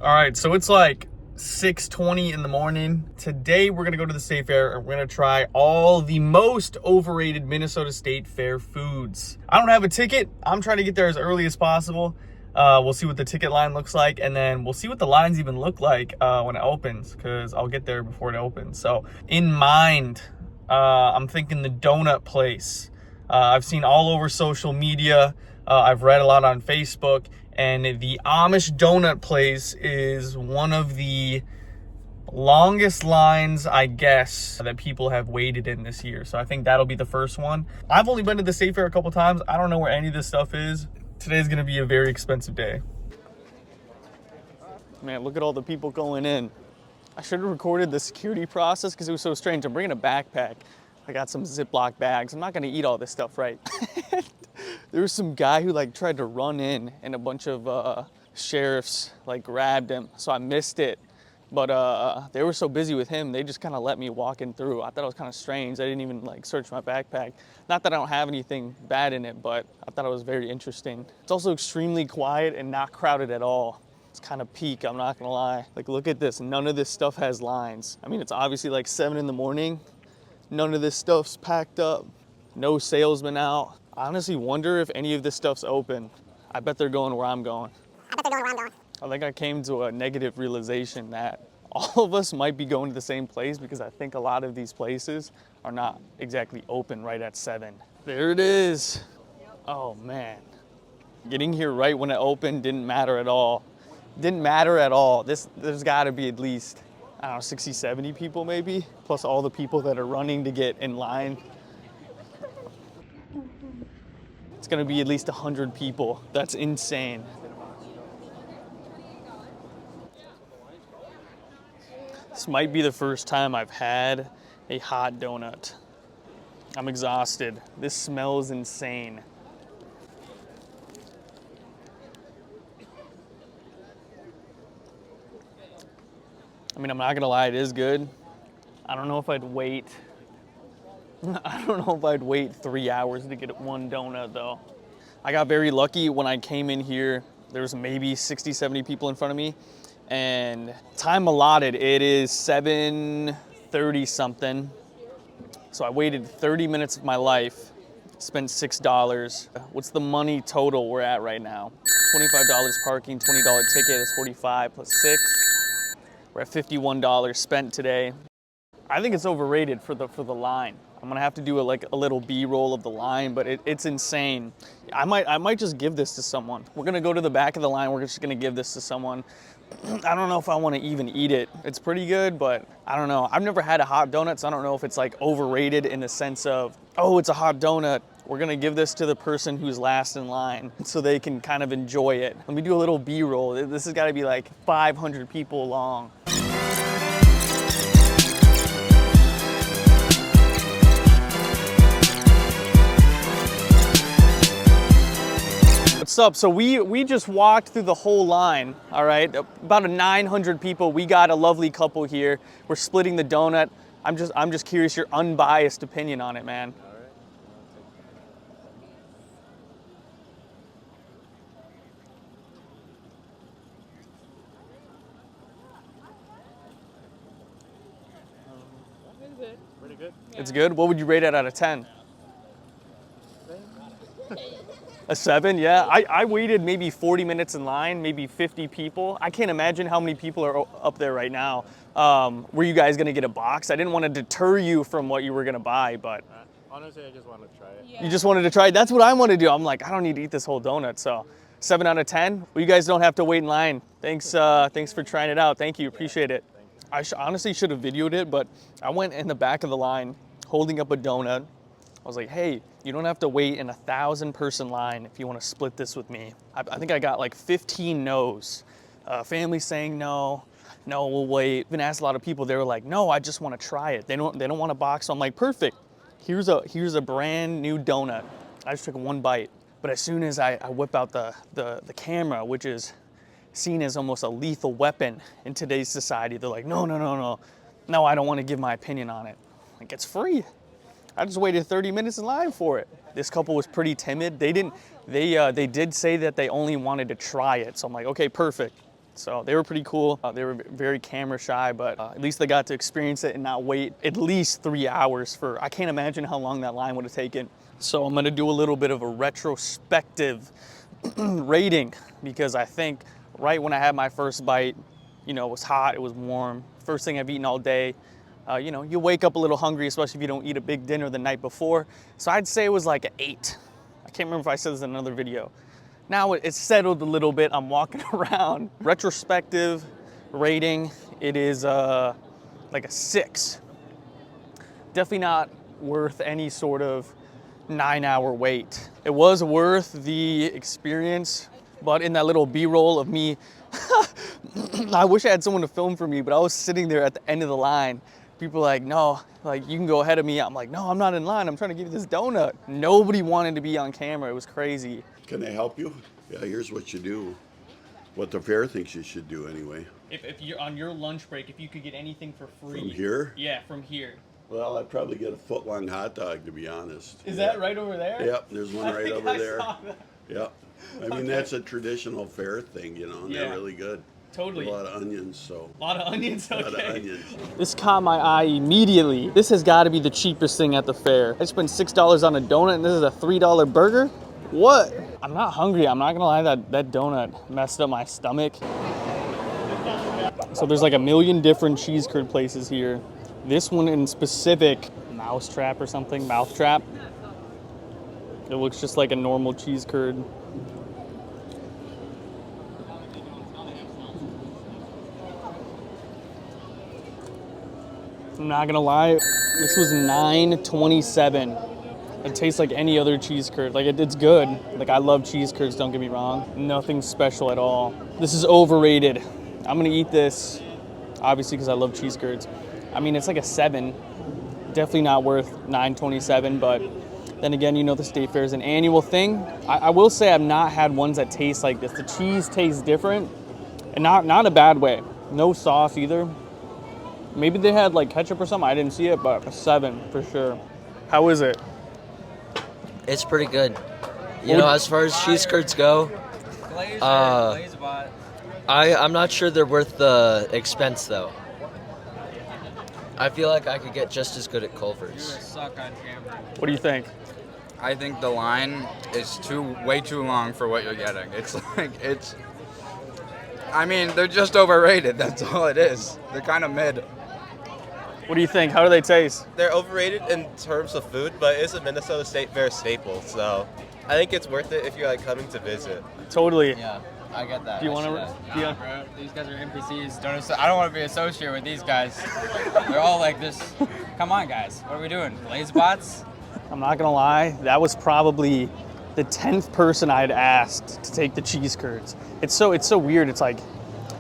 All right, so it's like 6:20 in the morning. Today we're gonna go to the state fair and we're gonna try all the most overrated Minnesota State Fair foods. I don't have a ticket. I'm trying to get there as early as possible. We'll see what the ticket line looks like, and then we'll see what the lines even look like when it opens, because I'll get there before it opens. So in mind, I'm thinking the donut place. I've seen all over social media. I've read a lot on Facebook, and the Amish donut place is one of the longest lines, I guess, that people have waited in this year. So I think that'll be the first one. I've only been to the state fair a couple times. I don't know where any of this stuff is. Today's gonna be a very expensive day. Man, look at all the people going in. I should have recorded the security process because it was so strange. I'm bringing a backpack. I got some Ziploc bags. I'm not gonna eat all this stuff, right? There was some guy who like tried to run in and a bunch of sheriffs like grabbed him. So I missed it. But they were so busy with him, they just kind of let me walk in through. I thought it was kind of strange. I didn't even like search my backpack. Not that I don't have anything bad in it, but I thought it was very interesting. It's also extremely quiet and not crowded at all. It's kind of peak, I'm not gonna lie. Like, look at this, none of this stuff has lines. I mean, it's obviously like 7 in the morning. None of this stuff's packed up. No salesman out. I honestly wonder if any of this stuff's open. I bet they're going where I'm going. I think I came to a negative realization that all of us might be going to the same place, because I think a lot of these places are not exactly open right at 7. There it is. Oh man. Getting here right when it opened didn't matter at all. Didn't matter at all. There's gotta be at least, I don't know, 60, 70 people maybe, plus all the people that are running to get in line. It's gonna be at least 100 people. That's insane. This might be the first time I've had a hot donut. I'm exhausted. This smells insane. I mean, I'm not gonna lie, it is good. I don't know if I'd wait. I don't know if I'd wait 3 hours to get one donut though. I got very lucky when I came in here. There was maybe 60, 70 people in front of me. And time allotted, it is 7:30 something. So I waited 30 minutes of my life, spent $6. What's the money total we're at right now? $25 parking, $20 ticket is $45 plus 6. We're at $51 spent today. I think it's overrated for the line. I'm gonna have to do a little B-roll of the line, but it's insane. I might just give this to someone. We're gonna go to the back of the line. We're just gonna give this to someone. I don't know if I want to even eat it. It's pretty good, but I don't know. I've never had a hot donut, so I don't know if it's like overrated in the sense of, oh, it's a hot donut. We're gonna give this to the person who's last in line so they can kind of enjoy it. Let me do a little B-roll. This has gotta be like 500 people long. What's up? So we just walked through the whole line, all right? About 900 people. We got a lovely couple here. We're splitting the donut. I'm just curious your unbiased opinion on it, man. It's good. Pretty good. It's good? What would you rate it out of 10? A 7, yeah. I waited maybe 40 minutes in line, maybe 50 people. I can't imagine how many people are up there right now. Were you guys gonna get a box? I didn't want to deter you from what you were gonna buy, but. Honestly, I just want to try it. Yeah. You just wanted to try it? That's what I want to do. I'm like, I don't need to eat this whole donut, so 7 out of 10. Well, you guys don't have to wait in line. Thanks for trying it out. Thank you, appreciate it. I honestly should have videoed it, but I went in the back of the line holding up a donut. I was like, hey, you don't have to wait in a 1,000-person line if you want to split this with me. I think I got like 15 no's. Family saying no, we'll wait. Even asked a lot of people, they were like, no, I just want to try it. They don't want a box. So I'm like, perfect. Here's a brand new donut. I just took one bite. But as soon as I whip out the camera, which is seen as almost a lethal weapon in today's society, they're like, no, I don't want to give my opinion on it. Like, it's free. I just waited 30 minutes in line for it. This couple was pretty timid. They did say that they only wanted to try it. So I'm like, okay, perfect. So they were pretty cool. They were very camera shy, but at least they got to experience it and not wait at least 3 hours for, I can't imagine how long that line would have taken. So I'm gonna do a little bit of a retrospective rating, because I think right when I had my first bite, you know, it was hot, it was warm, first thing I've eaten all day. You know, you wake up a little hungry, especially if you don't eat a big dinner the night before. So I'd say it was like an 8. I can't remember if I said this in another video. Now it's settled a little bit. I'm walking around. Retrospective rating, it is like a 6. Definitely not worth any sort of 9-hour wait. It was worth the experience, but in that little B-roll of me, I wish I had someone to film for me, but I was sitting there at the end of the line. People were like, no, like you can go ahead of me. I'm like, no, I'm not in line. I'm trying to give you this donut. Nobody wanted to be on camera. It was crazy. Can I help you? Yeah, here's what you do. What the fair thinks you should do anyway. If you're on your lunch break, if you could get anything for free. From here? Yeah, from here. Well, I'd probably get a foot-long hot dog, to be honest. Is that right over there? Yep, there's one right over there. Saw that. Yep. I mean, that's a traditional fair thing, you know, and Yeah. they're really good. Totally. A lot of onions, so. A lot of onions, okay. A lot of onions. This caught my eye immediately. This has got to be the cheapest thing at the fair. I spent $6 on a donut and this is a $3 burger? What? I'm not hungry. I'm not gonna lie, that donut messed up my stomach. So there's like a million different cheese curd places here. This one in specific, Mousetrap or something, Mouthtrap. It looks just like a normal cheese curd. I'm not gonna lie, this was $9.27. It tastes like any other cheese curd. Like it's good. Like I love cheese curds, don't get me wrong. Nothing special at all. This is overrated. I'm gonna eat this, obviously because I love cheese curds. I mean, it's like a 7. Definitely not worth $9.27, but then again, you know the state fair is an annual thing. I will say I've not had ones that taste like this. The cheese tastes different, and not a bad way. No sauce either. Maybe they had like ketchup or something. I didn't see it, but a 7 for sure. How is it? It's pretty good. You know, as far as cheese curds go, I'm not sure they're worth the expense though. I feel like I could get just as good at Culver's. What do you think? I think the line is way too long for what you're getting. I mean, they're just overrated. That's all it is. They're kind of mid. What do you think? How do they taste? They're overrated in terms of food, but it's a Minnesota State Fair staple, so I think it's worth it if you're like coming to visit. Totally. Yeah, I get that. Do you want to? Yeah. Bro, these guys are NPCs. I don't want to be associated with these guys. They're all like this. Come on, guys. What are we doing? Blaze bots? I'm not gonna lie. That was probably the 10th person I'd asked to take the cheese curds. It's so weird. It's like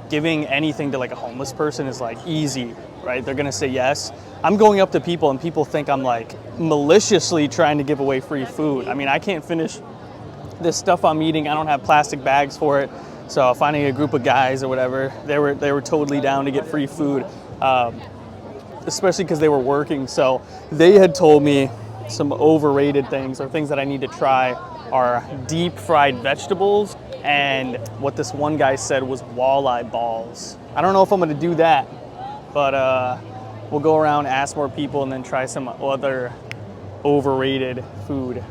giving anything to like a homeless person is like easy, right? They're gonna say yes. I'm going up to people and people think I'm like maliciously trying to give away free food. I mean, I can't finish this stuff I'm eating. I don't have plastic bags for it. So finding a group of guys or whatever, they were totally down to get free food, especially because they were working. So they had told me some overrated things or things that I need to try are deep fried vegetables, and what this one guy said was walleye balls. I don't know if I'm gonna do that, but we'll go around, ask more people, and then try some other overrated food.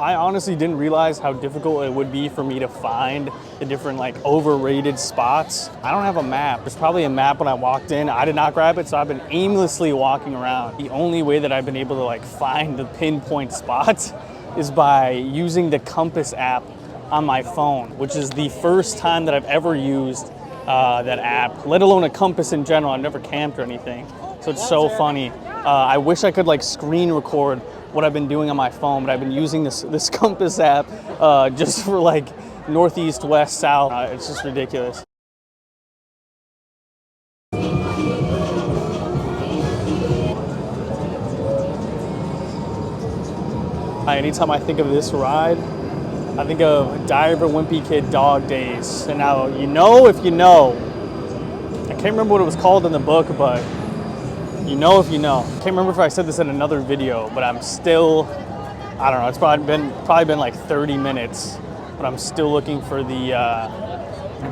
I honestly didn't realize how difficult it would be for me to find the different like overrated spots. I don't have a map. There's probably a map when I walked in. I did not grab it, so I've been aimlessly walking around. The only way that I've been able to like find the pinpoint spots is by using the Compass app on my phone, which is the first time that I've ever used that app, let alone a compass in general. I've never camped or anything, so it's so funny. I wish I could like screen record what I've been doing on my phone, but I've been using this Compass app just for like northeast, west, south. It's just ridiculous. Anytime I think of this ride, I think of Diary of a Wimpy Kid Dog Days. And now, you know if you know. I can't remember what it was called in the book, but you know if you know. Can't remember if I said this in another video, but I'm still, I don't know, it's probably been like 30 minutes, but I'm still looking for the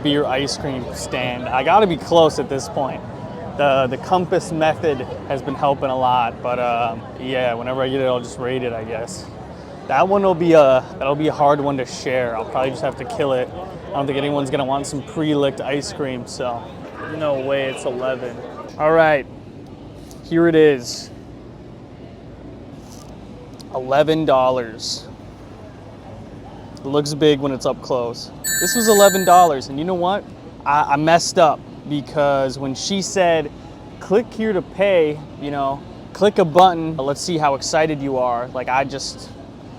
beer ice cream stand. I gotta be close at this point. The compass method has been helping a lot, but yeah, whenever I get it, I'll just rate it, I guess. That one will be that'll be a hard one to share. I'll probably just have to kill it. I don't think anyone's gonna want some pre-licked ice cream, so no way it's 11. All right, here it is. $11. It looks big when it's up close. This was $11, and you know what? I messed up because when she said, click here to pay, you know, click a button, let's see how excited you are. Like I just,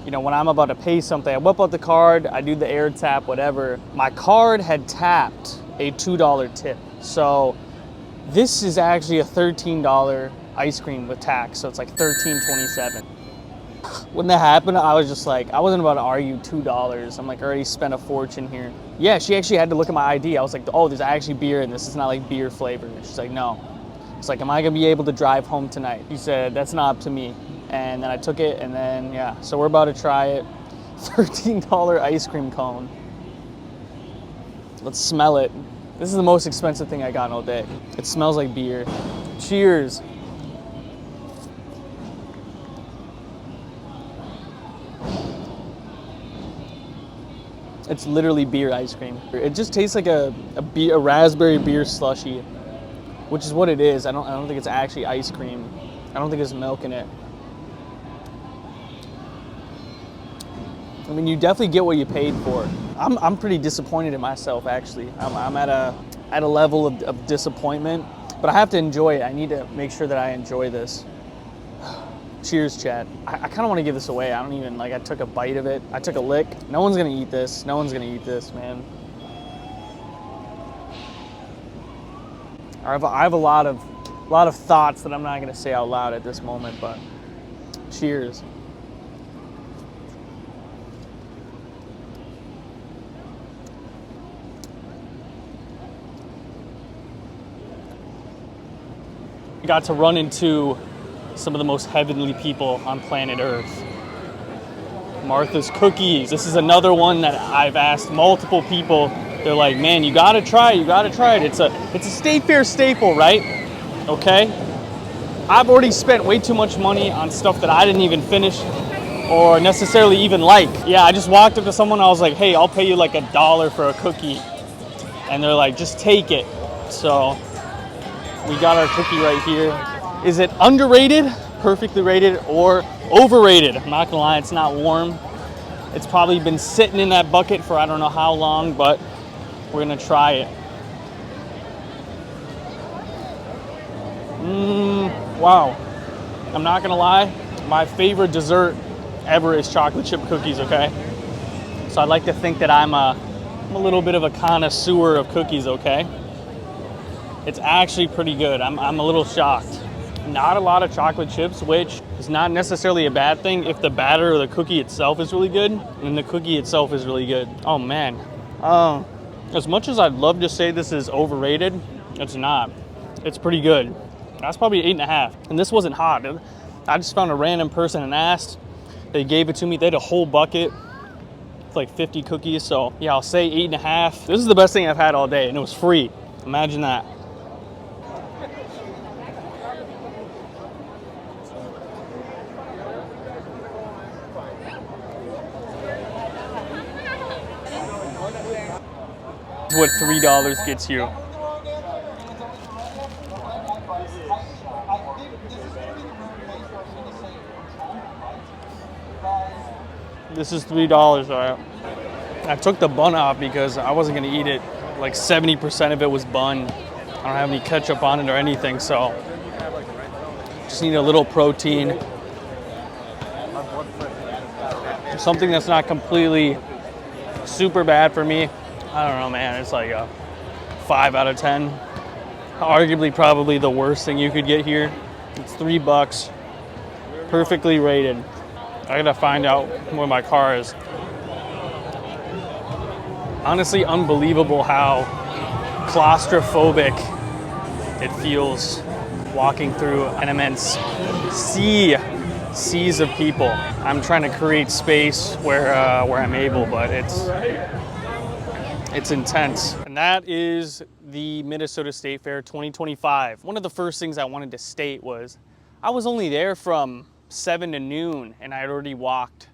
you know, when I'm about to pay something, I whip out the card, I do the air tap, whatever. My card had tapped a $2 tip. So this is actually a $13 ice cream with tax, so it's like $13.27. When that happened, I was just like, I wasn't about to argue $2. I'm like, I already spent a fortune here. Yeah, she actually had to look at my ID. I was like, oh, there's actually beer in this. It's not like beer flavor. She's like, no. It's like, am I gonna be able to drive home tonight? She said, that's not up to me. And then I took it, and then, yeah. So we're about to try it. $13 ice cream cone. Let's smell it. This is the most expensive thing I got all day. It smells like beer. Cheers. It's literally beer ice cream. It just tastes like a raspberry beer slushie, which is what it is. I don't think it's actually ice cream. I don't think there's milk in it. I mean, you definitely get what you paid for. I'm pretty disappointed in myself, actually. I'm at a level of disappointment, but I have to enjoy it. I need to make sure that I enjoy this. Cheers, chat. I kind of want to give this away. I don't even, like, I took a bite of it. I took a lick. No one's going to eat this. No one's going to eat this, man. I have a lot of thoughts that I'm not going to say out loud at this moment, but cheers. I got to run into some of the most heavenly people on planet Earth. Martha's Cookies. This is another one that I've asked multiple people. They're like, man, you gotta try it. It's a state fair staple, right? Okay? I've already spent way too much money on stuff that I didn't even finish or necessarily even like. Yeah, I just walked up to someone, I was like, hey, I'll pay you like $1 for a cookie. And they're like, just take it. So we got our cookie right here. Is it underrated, perfectly rated, or overrated? I'm not gonna lie, it's not warm. It's probably been sitting in that bucket for I don't know how long, but we're gonna try it. Wow. I'm not gonna lie, my favorite dessert ever is chocolate chip cookies, okay? So I'd like to think that I'm a little bit of a connoisseur of cookies, okay? It's actually pretty good. I'm a little shocked. Not a lot of chocolate chips, which is not necessarily a bad thing if the batter or the cookie itself is really good, and the cookie itself is really good. Oh man. As much as I'd love to say this is overrated, it's not. It's pretty good. That's probably 8.5. And this wasn't hot. I just found a random person and asked. They gave it to me. They had a whole bucket. It's like 50 cookies. So yeah, I'll say 8.5. This is the best thing I've had all day, and it was free. Imagine that. What $3 gets you. This is $3, all right. I took the bun off because I wasn't gonna eat it. Like 70% of it was bun. I don't have any ketchup on it or anything, so just need a little protein. Something that's not completely super bad for me. I don't know, man, it's like a 5 out of 10. Arguably probably the worst thing you could get here. It's $3, perfectly rated. I gotta find out where my car is. Honestly, unbelievable how claustrophobic it feels walking through an immense seas of people. I'm trying to create space where I'm able, but it's intense. And that is the Minnesota State Fair 2025. One of the first things I wanted to state was I was only there from 7 to noon and I had already walked,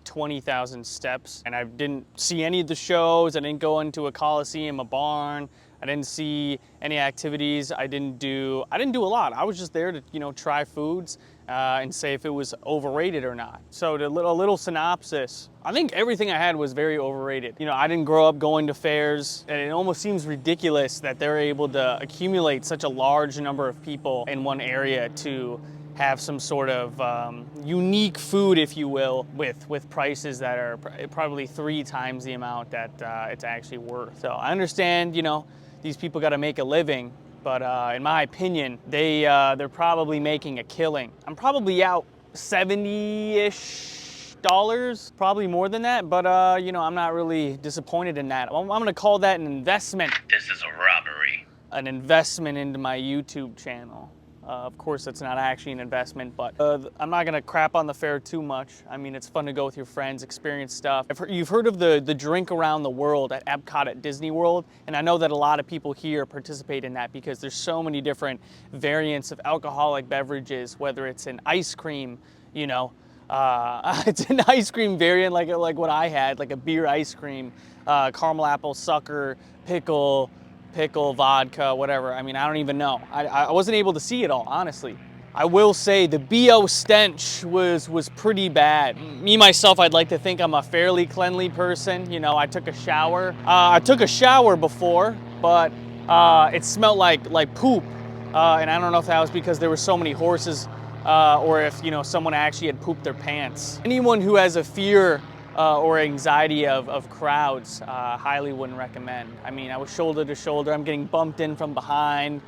20,000 steps, and I didn't see any of the shows. I didn't go into a coliseum, a barn. I didn't see any activities. I didn't do a lot. I was just there to, try foods and say if it was overrated or not. So a little synopsis. I think everything I had was very overrated. I didn't grow up going to fairs, and it almost seems ridiculous that they're able to accumulate such a large number of people in one area to have some sort of unique food, if you will, with prices that are probably 3 times the amount that it's actually worth. So I understand, these people got to make a living, but in my opinion, they're probably making a killing. I'm probably out $70-ish, probably more than that, but I'm not really disappointed in that. I'm gonna call that an investment. This is a robbery. An investment into my YouTube channel. Of course, it's not actually an investment, but I'm not gonna crap on the fair too much. I mean, it's fun to go with your friends, experience stuff. You've heard of the drink around the world at Epcot at Disney World, and I know that a lot of people here participate in that because there's so many different variants of alcoholic beverages, whether it's an ice cream, it's an ice cream variant like what I had, like a beer ice cream, caramel apple sucker, pickle, vodka, whatever. I mean, I don't even know. I wasn't able to see it all, honestly. I will say the BO stench was pretty bad. Me, myself, I'd like to think I'm a fairly cleanly person. I took a shower. I took a shower before, but it smelled like poop. And I don't know if that was because there were so many horses or if, someone actually had pooped their pants. Anyone who has a fear or anxiety of crowds, highly wouldn't recommend. I mean, I was shoulder to shoulder. I'm getting bumped in from behind.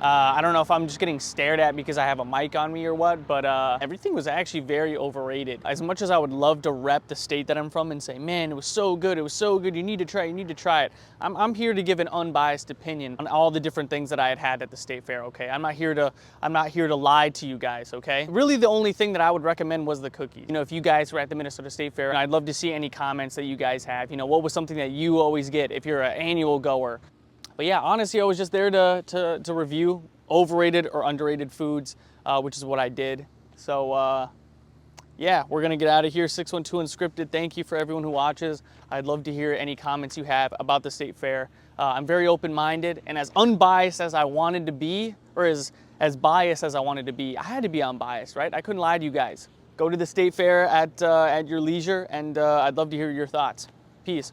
I don't know if I'm just getting stared at because I have a mic on me or what, but everything was actually very overrated. As much as I would love to rep the state that I'm from and say, man, it was so good, you need to try it. I'm here to give an unbiased opinion on all the different things that I had at the state fair, okay? I'm not here to lie to you guys, okay? Really, the only thing that I would recommend was the cookies. If you guys were at the Minnesota State Fair, I'd love to see any comments that you guys have. What was something that you always get if you're an annual goer? But yeah, honestly, I was just there to review overrated or underrated foods, which is what I did. So yeah, we're gonna get out of here. 612 Unscripted, thank you for everyone who watches. I'd love to hear any comments you have about the State Fair. I'm very open-minded, and as unbiased as I wanted to be, or as biased as I wanted to be, I had to be unbiased, right? I couldn't lie to you guys. Go to the State Fair at your leisure, and I'd love to hear your thoughts. Peace.